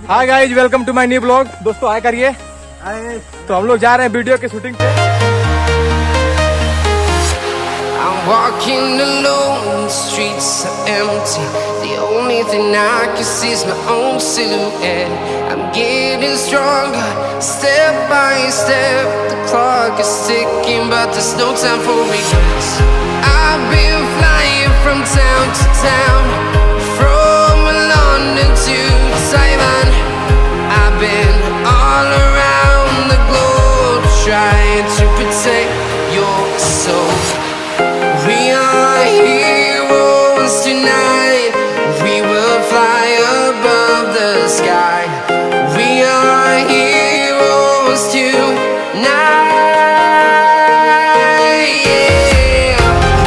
Hi guys, welcome to my new blog. दोस्तों hi करिए। तो हम लोग जा रहे हैं वीडियो की शूटिंग पे। I'm walking alone, the streets are empty. The only thing I can see is my own silhouette. I'm getting stronger, step by step. The clock is ticking, but there's no time for regrets. I've been flying from town to town, from London to Taiwan. I've been all around the globe, trying to protect your soul. We are heroes tonight. We will fly above the sky. We are heroes tonight. Yeah.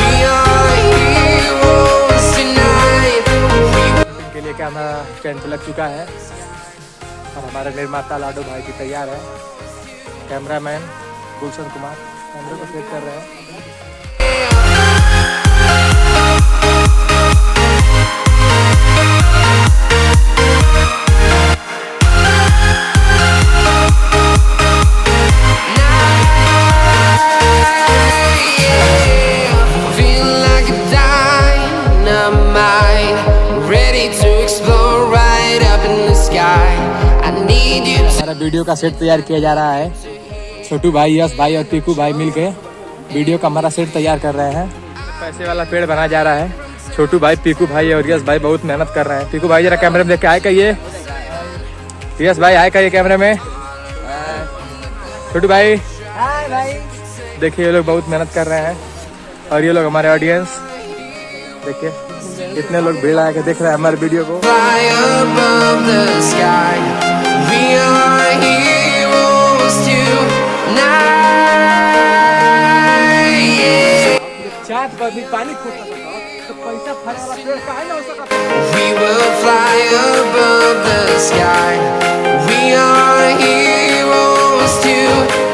We are heroes tonight. के लिए camera stand पे लग चुका है और हमारे निर्माता लाडो भाई भी तैयार है। कैमरामैन गुलशन कुमार कैमरे को सेट कर रहे हैं। हमारा वीडियो का सेट तैयार किया जा रहा है। छोटू भाई, यश भाई और पीकू भाई मिलके वीडियो का हमारा सेट तैयार कर रहे हैं। पैसे वाला पेड़ बना जा रहा है। छोटू भाई, पीकू भाई और यश भाई बहुत मेहनत कर रहे हैं। पीकू भाई जरा कैमरे में देख के आए कहिए। यश भाई आए कहिए कैमरे में। छोटू भाई देखिए, ये लोग बहुत मेहनत कर रहे हैं और ये लोग हमारे ऑडियंस देखिए कितने लोग भीड़ आके देख रहे हैं हमारे वीडियो को। चाट पर भी पानी फूटा तो पैसा फरा वाला पेड़ काहे ना हो सकता। We will fly above the sky. We are heroes tonight.